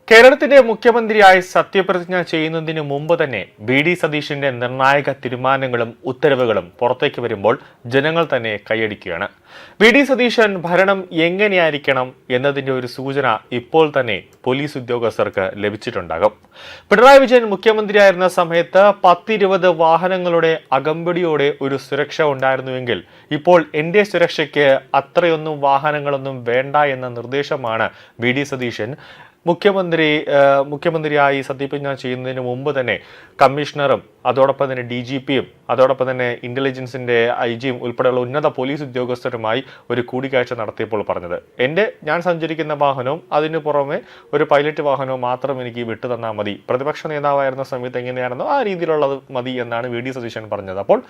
കേരളത്തിന്റെ മുഖ്യമന്ത്രിയായി സത്യപ്രതിജ്ഞ ചെയ്യുന്നതിന് മുമ്പ് തന്നെ വി.ഡി. സതീശന്റെ നിർണായക തീരുമാനങ്ങളും ഉത്തരവുകളും പുറത്തേക്ക് വരുമ്പോൾ ജനങ്ങൾ തന്നെ കൈയടിക്കുകയാണ്. വി.ഡി. സതീശൻ ഭരണം എങ്ങനെയായിരിക്കണം എന്നതിന്റെ ഒരു സൂചന ഇപ്പോൾ തന്നെ പോലീസ് ഉദ്യോഗസ്ഥർക്ക് ലഭിച്ചിട്ടുണ്ടാകും. പിണറായി വിജയൻ മുഖ്യമന്ത്രിയായിരുന്ന സമയത്ത് 10-20 വാഹനങ്ങളുടെ അകമ്പടിയോടെ ഒരു സുരക്ഷ ഉണ്ടായിരുന്നുവെങ്കിൽ ഇപ്പോൾ എന്റെ സുരക്ഷയ്ക്ക് അത്രയൊന്നും വാഹനങ്ങളൊന്നും വേണ്ട എന്ന നിർദ്ദേശമാണ് വി.ഡി. സതീശൻ മുഖ്യമന്ത്രിയായി സത്യപ്രതിജ്ഞ ചെയ്യുന്നതിന് മുമ്പ് തന്നെ കമ്മീഷണറും അതോടൊപ്പം തന്നെ DGPയും അതോടൊപ്പം തന്നെ ഇന്റലിജൻസിന്റെ IG-യും ഉൾപ്പെടെയുള്ള ഉന്നത പോലീസ് ഉദ്യോഗസ്ഥരുമായി ഒരു കൂടിക്കാഴ്ച നടത്തിയപ്പോൾ പറഞ്ഞത്, ഞാൻ സഞ്ചരിക്കുന്ന വാഹനവും അതിനു പുറമെ ഒരു പൈലറ്റ് വാഹനവും മാത്രം എനിക്ക് വിട്ടു തന്നാൽ മതി, പ്രതിപക്ഷ നേതാവായിരുന്ന സമയത്ത് എങ്ങനെയാണെന്നോ ആ രീതിയിലുള്ളത് മതി എന്നാണ് വി.ഡി. സതീശൻ പറഞ്ഞത്. അപ്പോൾ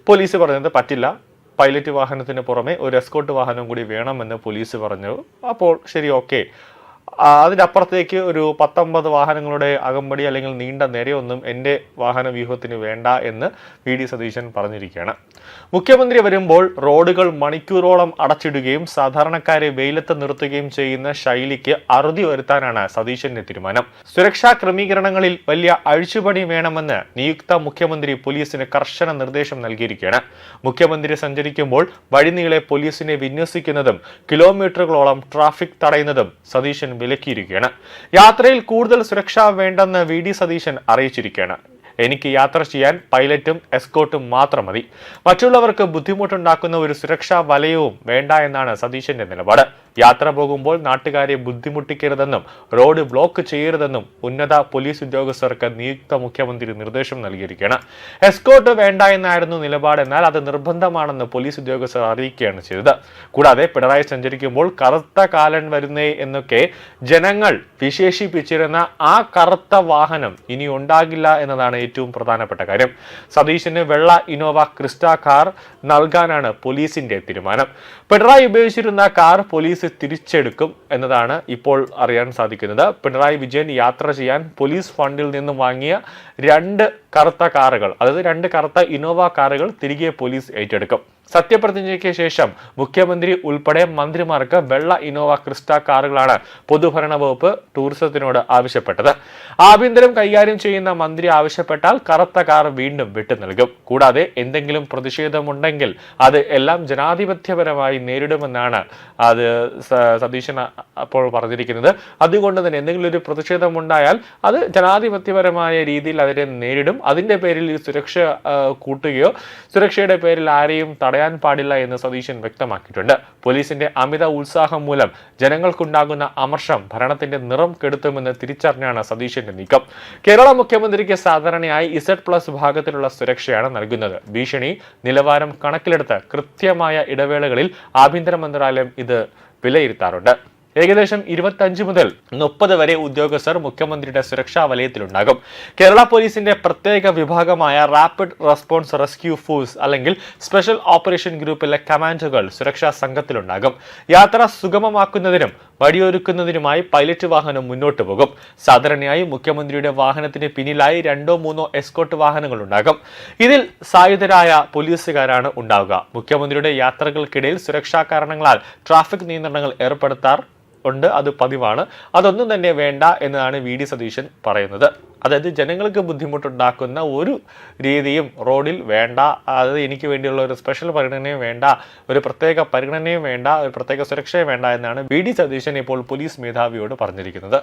പോലീസ് പറഞ്ഞത് പറ്റില്ല, പൈലറ്റ് വാഹനത്തിന് പുറമെ ഒരു എസ്കോർട്ട് വാഹനം കൂടി വേണമെന്ന് പോലീസ് പറഞ്ഞു. അപ്പോൾ ശരി, ഓക്കെ. അതിൻ്റെ അപ്പുറത്തേക്ക് ഒരു 19 വാഹനങ്ങളുടെ അകമ്പടി അല്ലെങ്കിൽ നീണ്ട നിരയൊന്നും എൻ്റെ വാഹന വ്യൂഹത്തിന് വേണ്ട എന്ന് വി.ഡി. സതീശൻ പറഞ്ഞിരിക്കുകയാണ്. മുഖ്യമന്ത്രി വരുമ്പോൾ റോഡുകൾ മണിക്കൂറോളം അടച്ചിടുകയും സാധാരണക്കാരെ വെയിലത്ത് നിർത്തുകയും ചെയ്യുന്ന ശൈലിക്ക് അറുതി വരുത്താനാണ് സതീശന്റെ തീരുമാനം. സുരക്ഷാ ക്രമീകരണങ്ങളിൽ വലിയ അഴിച്ചുപണി വേണമെന്ന് നിയുക്ത മുഖ്യമന്ത്രി പോലീസിന് കർശന നിർദ്ദേശം നൽകിയിരിക്കുകയാണ്. മുഖ്യമന്ത്രി സഞ്ചരിക്കുമ്പോൾ വഴിനീളെ പോലീസിനെ വിന്യസിക്കുന്നതും കിലോമീറ്ററുകളോളം ട്രാഫിക് തടയുന്നതും സതീശൻ വിലക്കിയിരിക്കുകയാണ്. യാത്രയിൽ കൂടുതൽ സുരക്ഷ വേണ്ടെന്ന് വി.ഡി. സതീശൻ അറിയിച്ചിരിക്കുകയാണ്. എനിക്ക് യാത്ര ചെയ്യാൻ പൈലറ്റും എസ്കോർട്ടും മാത്രം മതി, മറ്റുള്ളവർക്ക് ബുദ്ധിമുട്ടുണ്ടാക്കുന്ന ഒരു സുരക്ഷാ വലയവും വേണ്ട എന്നാണ് സതീശന്റെ നിലപാട്. യാത്ര പോകുമ്പോൾ നാട്ടുകാരെ ബുദ്ധിമുട്ടിക്കരുതെന്നും റോഡ് ബ്ലോക്ക് ചെയ്യരുതെന്നും ഉന്നത പോലീസ് ഉദ്യോഗസ്ഥർക്ക് നിയുക്ത മുഖ്യമന്ത്രി നിർദ്ദേശം നൽകിയിരിക്കുകയാണ്. എസ്കോർട്ട് വേണ്ട എന്നായിരുന്നു നിലപാട്, എന്നാൽ അത് നിർബന്ധമാണെന്ന് പോലീസ് ഉദ്യോഗസ്ഥർ അറിയിക്കുകയാണ് ചെയ്തത്. കൂടാതെ പിണറായി സഞ്ചരിക്കുമ്പോൾ കറുത്ത കാലൻ വരുന്നേ എന്നൊക്കെ ജനങ്ങൾ വിശേഷിപ്പിച്ചിരുന്ന ആ കറുത്ത വാഹനം ഇനി ഉണ്ടാകില്ല എന്നതാണ് ഏറ്റവും പ്രധാനപ്പെട്ട കാര്യം. സതീശന് വെള്ള ഇന്നോവ ക്രിസ്റ്റ കാർ നൽകാനാണ് പോലീസിന്റെ തീരുമാനം. പിണറായി ഉപയോഗിച്ചിരുന്ന കാർ പോലീസ് തിരിച്ചെടുക്കും എന്നതാണ് ഇപ്പോൾ അറിയാൻ സാധിക്കുന്നത്. പിണറായി വിജയൻ യാത്ര ചെയ്യാൻ പോലീസ് ഫണ്ടിൽ നിന്ന് വാങ്ങിയ 2 കറുത്ത കാറുകൾ, അതായത് 2 കറുത്ത ഇന്നോവ കാറുകൾ തിരികെ പോലീസ് ഏറ്റെടുക്കും. സത്യപ്രതിജ്ഞയ്ക്ക് ശേഷം മുഖ്യമന്ത്രി ഉൾപ്പെടെ മന്ത്രിമാർക്ക് വെള്ള ഇന്നോവ ക്രിസ്റ്റ കാറുകളാണ് പൊതുഭരണ വകുപ്പ് ടൂറിസത്തിനോട് ആവശ്യപ്പെട്ടത്. ആഭ്യന്തരം കൈകാര്യം ചെയ്യുന്ന മന്ത്രി ആവശ്യപ്പെട്ടാൽ കറുത്ത കാർ വീണ്ടും വിട്ടു നൽകും. കൂടാതെ എന്തെങ്കിലും പ്രതിഷേധമുണ്ടെങ്കിൽ അത് എല്ലാം ജനാധിപത്യപരമായി നേരിടുമെന്നാണ് സതീശൻ അപ്പോൾ പറഞ്ഞിരിക്കുന്നത്. അതുകൊണ്ട് തന്നെ എന്തെങ്കിലും ഒരു പ്രതിഷേധമുണ്ടായാൽ അത് ജനാധിപത്യപരമായ രീതിയിൽ അതിനെ നേരിടും. അതിന്റെ പേരിൽ ഈ സുരക്ഷ കൂട്ടുകയോ സുരക്ഷയുടെ പേരിൽ ആരെയും തടയാൻ പാടില്ല എന്ന് സതീശൻ വ്യക്തമാക്കിയിട്ടുണ്ട്. പോലീസിന്റെ അമിത ഉത്സാഹം മൂലം ജനങ്ങൾക്കുണ്ടാകുന്ന അമർഷം ഭരണത്തിന്റെ നിറം കെടുത്തുമെന്ന് തിരിച്ചറിഞ്ഞാണ് സതീശന്റെ നീക്കം. കേരള മുഖ്യമന്ത്രിക്ക് സാധാരണയായി Z+ വിഭാഗത്തിലുള്ള സുരക്ഷയാണ് നൽകുന്നത്. ഭീഷണി നിലവാരം കണക്കിലെടുത്ത് കൃത്യമായ ഇടവേളകളിൽ ആഭ്യന്തര മന്ത്രാലയം ഇത് വിലയിരുത്താറുണ്ട്. ഏകദേശം 25 മുതൽ 30 വരെ ഉദ്യോഗസ്ഥർ മുഖ്യമന്ത്രിയുടെ സുരക്ഷാ വലയത്തിലുണ്ടാകും. കേരള പോലീസിന്റെ പ്രത്യേക വിഭാഗമായ റാപ്പിഡ് റെസ്പോൺസ് റെസ്ക്യൂ ഫോഴ്സ് അല്ലെങ്കിൽ സ്പെഷ്യൽ ഓപ്പറേഷൻ ഗ്രൂപ്പിലെ കമാൻഡോകൾ സുരക്ഷാ സംഘത്തിലുണ്ടാകും. യാത്ര സുഗമമാക്കുന്നതിനും വഴിയൊരുക്കുന്നതിനുമായി പൈലറ്റ് വാഹനം മുന്നോട്ട് പോകും. സാധാരണയായി മുഖ്യമന്ത്രിയുടെ വാഹനത്തിന് പിന്നിലായി 2-3 എസ്കോർട്ട് വാഹനങ്ങൾ ഉണ്ടാകും. ഇതിൽ സായുധരായ പോലീസുകാരാണ് ഉണ്ടാവുക. മുഖ്യമന്ത്രിയുടെ യാത്രകൾക്കിടയിൽ സുരക്ഷാ കാരണങ്ങളാൽ ട്രാഫിക് നിയന്ത്രണങ്ങൾ ഉണ്ട്, അത് പതിവാണ്. അതൊന്നും തന്നെ വേണ്ട എന്നതാണ് വി.ഡി. സതീശൻ പറയുന്നത്. അതായത് ജനങ്ങൾക്ക് ബുദ്ധിമുട്ടുണ്ടാക്കുന്ന ഒരു രീതിയും റോഡിൽ വേണ്ട, അതായത് എനിക്ക് വേണ്ടിയുള്ള ഒരു സ്പെഷ്യൽ പരിഗണനയും വേണ്ട, ഒരു പ്രത്യേക പരിഗണനയും വേണ്ട, ഒരു പ്രത്യേക സുരക്ഷയും വേണ്ട എന്നാണ് വി.ഡി. സതീശൻ ഇപ്പോൾ പോലീസ് മേധാവിയോട് പറഞ്ഞിരിക്കുന്നത്.